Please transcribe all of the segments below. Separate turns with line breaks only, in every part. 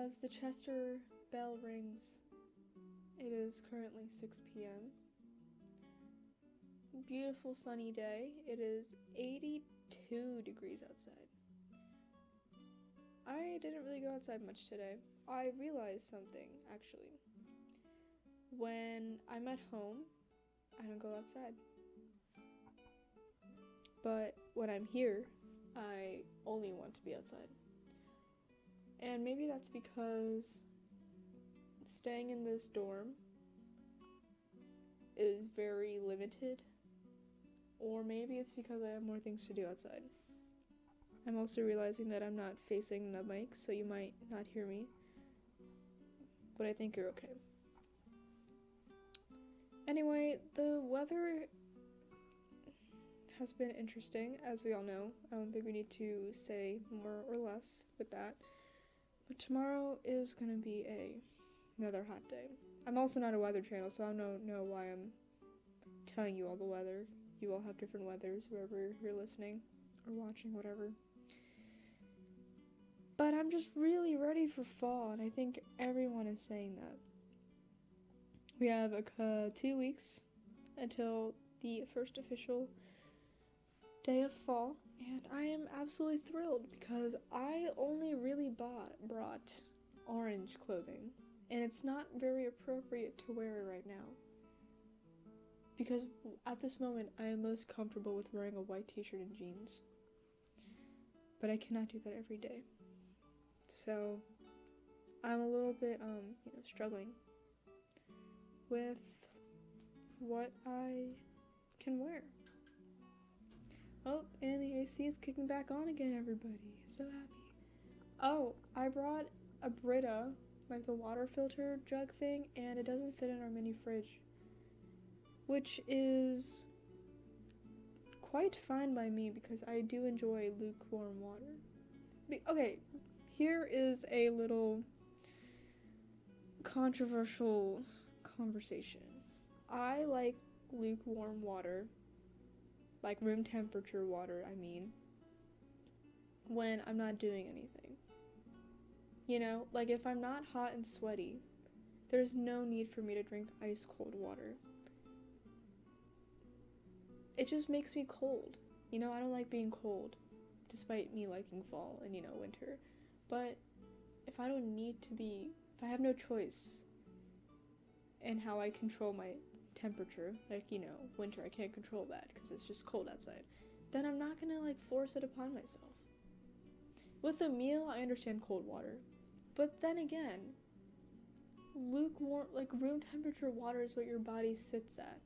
As the Chester bell rings, it is currently 6 p.m. Beautiful sunny day. It is 82 degrees outside. I didn't really go outside much today. I realized something, actually. When I'm at home, I don't go outside. But when I'm here, I only want to be outside. And maybe that's because staying in this dorm is very limited. Or maybe it's because I have more things to do outside. I'm also realizing that I'm not facing the mic, so you might not hear me. But I think you're okay. Anyway, the weather has been interesting, as we all know. I don't think we need to say more or less with that. But tomorrow is gonna be another hot day. I'm also not a weather channel, so I don't know why I'm telling you all the weather. You all have different weathers wherever you're listening or watching, whatever. But I'm just really ready for fall, and I think everyone is saying that. We have 2 weeks until the first official day of fall, and I am absolutely thrilled because I only really brought orange clothing, and it's not very appropriate to wear right now. Because at this moment, I am most comfortable with wearing a white t-shirt and jeans. But I cannot do that every day. So, I'm a little bit, struggling with what I can wear. Oh, and the AC is kicking back on again, everybody. So happy. Oh, I brought a Brita, like the water filter jug thing, and it doesn't fit in our mini fridge. Which is quite fine by me because I do enjoy lukewarm water. Okay, here is a little controversial conversation. I like lukewarm water, like room temperature water, when I'm not doing anything. You know, like if I'm not hot and sweaty, there's no need for me to drink ice cold water. It just makes me cold. I don't like being cold, despite me liking fall and, winter. But if I have no choice in how I control my temperature, like, winter, I can't control that because it's just cold outside, then I'm not gonna, force it upon myself. With a meal, I understand cold water. But then again, lukewarm, room temperature water is what your body sits at.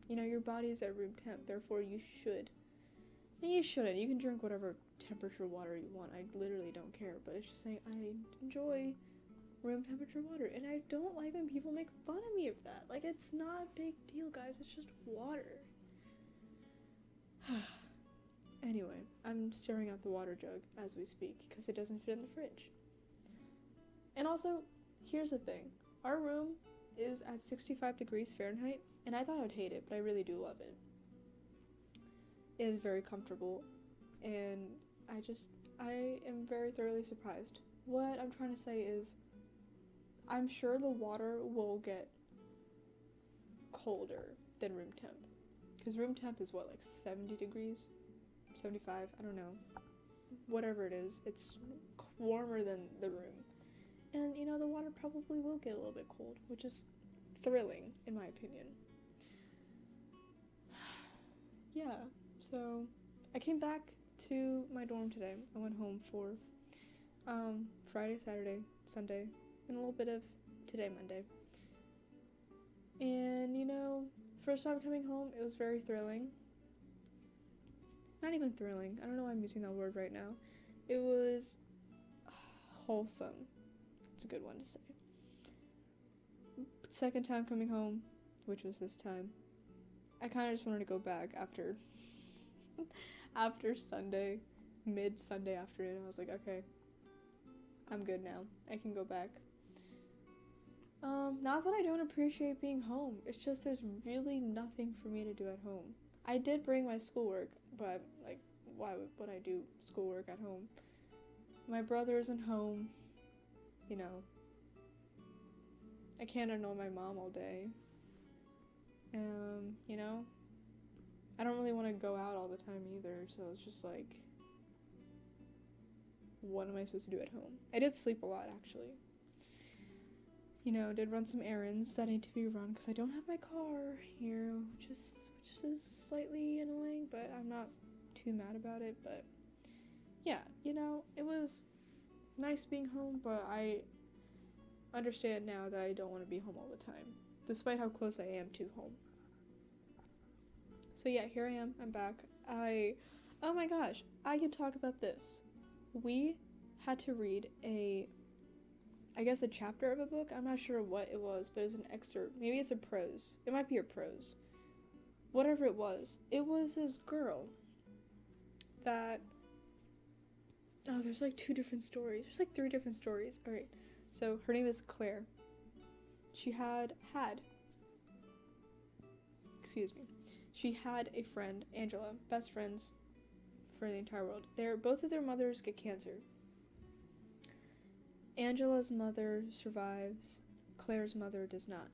Your body is at room temp, therefore you should. And you shouldn't. You can drink whatever temperature water you want. I literally don't care. But it's just saying I enjoy room temperature water. And I don't like when people make fun of me of that. It's not a big deal, guys. It's just water. Anyway, I'm staring at the water jug as we speak because it doesn't fit in the fridge. And also, here's the thing. Our room is at 65 degrees Fahrenheit. And I thought I would hate it, but I really do love it. It is very comfortable, and I am very thoroughly surprised. What I'm trying to say is, I'm sure the water will get colder than room temp. Because room temp is 70 degrees? 75? I don't know. Whatever it is, it's warmer than the room. And, the water probably will get a little bit cold, which is thrilling, in my opinion. Yeah, so I came back to my dorm today. I went home for Friday, Saturday, Sunday, and a little bit of today, Monday. And, first time coming home, it was very thrilling. Not even thrilling. I don't know why I'm using that word right now. It was wholesome. It's a good one to say. Second time coming home, which was this time, I kind of just wanted to go back after Sunday, mid-Sunday afternoon. I was like, okay, I'm good now. I can go back. Not that I don't appreciate being home. It's just there's really nothing for me to do at home. I did bring my schoolwork, but, why would I do schoolwork at home? My brother isn't home. you know, I can't annoy my mom all day. You know, I don't really want to go out all the time either, so it's just like, what am I supposed to do at home? I did sleep a lot, actually. You know, did run some errands that need to be run because I don't have my car here, which is slightly annoying, but I'm not too mad about it. But yeah, you know, it was nice being home, but I understand now that I don't want to be home all the time, despite how close I am to home. So yeah, here I am. I'm back. Oh my gosh, I can talk about this. We had to read I guess a chapter of a book. I'm not sure what it was, but it was an excerpt. Maybe it's a prose. It might be a prose. Whatever it was this girl that, oh, there's like 2 different stories. There's like 3 different stories. All right. So her name is Claire. She had a friend, Angela, best friends for the entire world. Both of their mothers get cancer. Angela's mother survives, Claire's mother does not.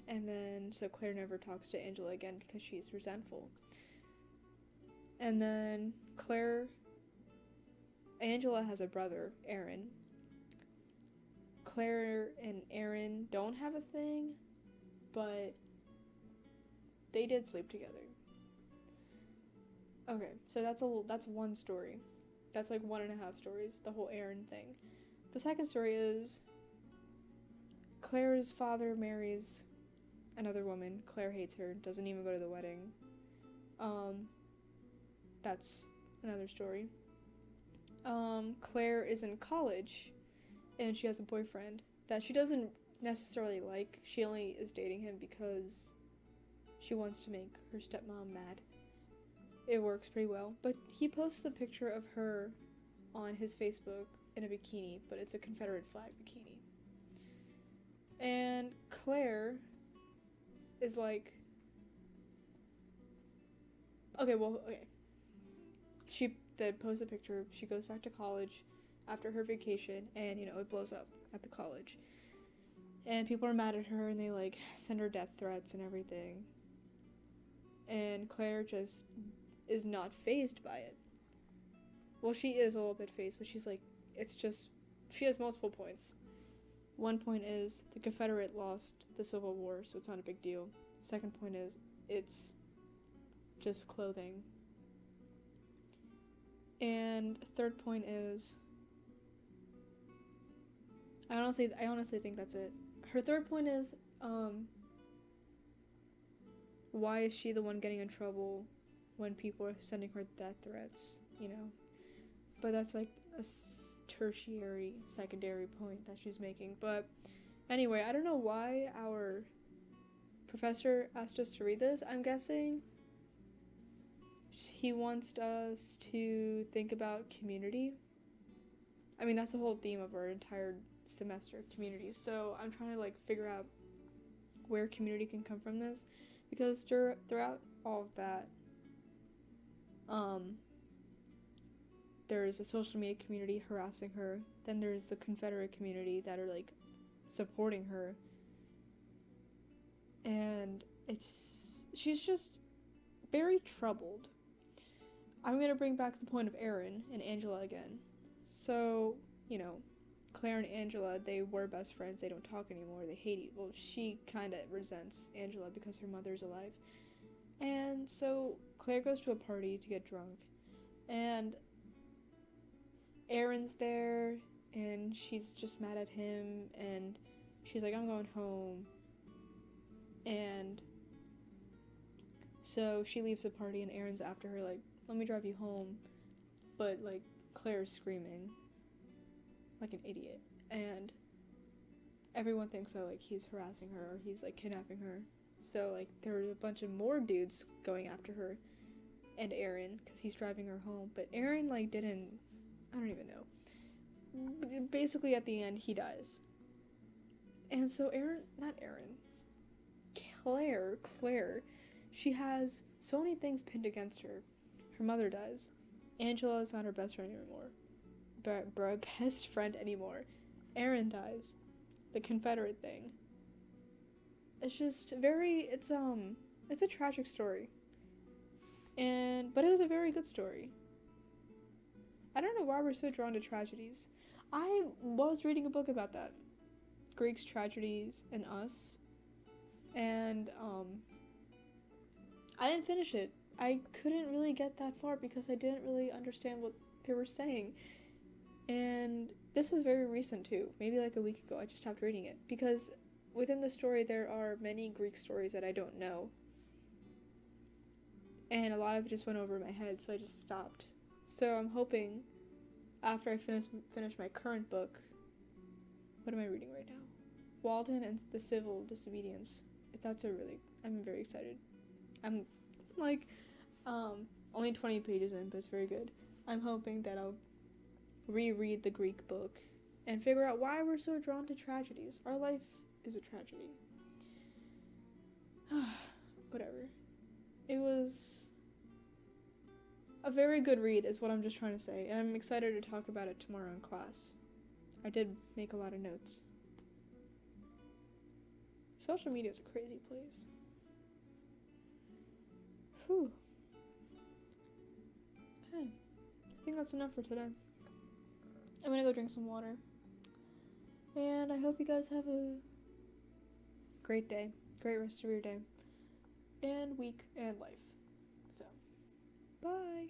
And then, so Claire never talks to Angela again because she's resentful. And then Angela has a brother, Aaron. Claire and Aaron don't have a thing, but they did sleep together. Okay, so that's one story. That's like 1.5 stories, the whole Aaron thing. The second story is Claire's father marries another woman. Claire hates her, doesn't even go to the wedding. That's another story. Claire is in college, and she has a boyfriend that she doesn't necessarily like. She only is dating him because she wants to make her stepmom mad. It works pretty well. But he posts a picture of her on his Facebook in a bikini, but it's a Confederate flag bikini. And Claire is like, okay. They post a picture, she goes back to college after her vacation, and, you know, it blows up at the college. And people are mad at her, and they, like, send her death threats and everything. And Claire just is not fazed by it. Well, she is a little bit fazed, but she's like, it's just, she has multiple points. One point is the Confederate lost the Civil War, so it's not a big deal. Second point is it's just clothing. And third point is, I honestly think that's it. Her third point is, why is she the one getting in trouble when people are sending her death threats, you know? But that's like a secondary point that she's making. But anyway, I don't know why our professor asked us to read this. I'm guessing he wants us to think about community. I mean, that's the whole theme of our entire semester, community. So I'm trying to, like, figure out where community can come from this, because throughout all of that, there's a social media community harassing her. Then there's the Confederate community that are, like, supporting her. And she's just very troubled. I'm going to bring back the point of Aaron and Angela again. So, you know, Claire and Angela, they were best friends. They don't talk anymore. They hate each other. Well, she kind of resents Angela because her mother's alive. And so Claire goes to a party to get drunk. And Aaron's there, and she's just mad at him. And she's like, I'm going home. And so she leaves the party, and Aaron's after her, like, let me drive you home. But, like, Claire's screaming like an idiot. And everyone thinks that, like, he's harassing her or he's, like, kidnapping her. So, like, there are a bunch of more dudes going after her and Aaron because he's driving her home. But Aaron, like, I don't even know. Basically, at the end, he dies. And so Claire, she has so many things pinned against her. Her mother dies. Angela is not her best friend anymore. Best friend anymore. Aaron dies, the Confederate thing. It's just it's a tragic story. But it was a very good story. I don't know why we're so drawn to tragedies. I was reading a book about that. Greeks' tragedies and us. And I didn't finish it. I couldn't really get that far because I didn't really understand what they were saying. And this is very recent too. Maybe like a week ago I just stopped reading it because within the story there are many Greek stories that I don't know. And a lot of it just went over my head, so I just stopped. So I'm hoping after I finish my current book, what am I reading right now? Walden and the Civil Disobedience. I'm very excited. I'm like only 20 pages in, but it's very good. I'm hoping that I'll reread the Greek book and figure out why we're so drawn to tragedies. Our life is a tragedy. Whatever. It was a very good read is what I'm just trying to say, and I'm excited to talk about it tomorrow in class. I did make a lot of notes. Social media is a crazy place. Whew. Okay. I think that's enough for today. I'm gonna go drink some water. And I hope you guys have a great day, great rest of your day, and week, and life. So, bye!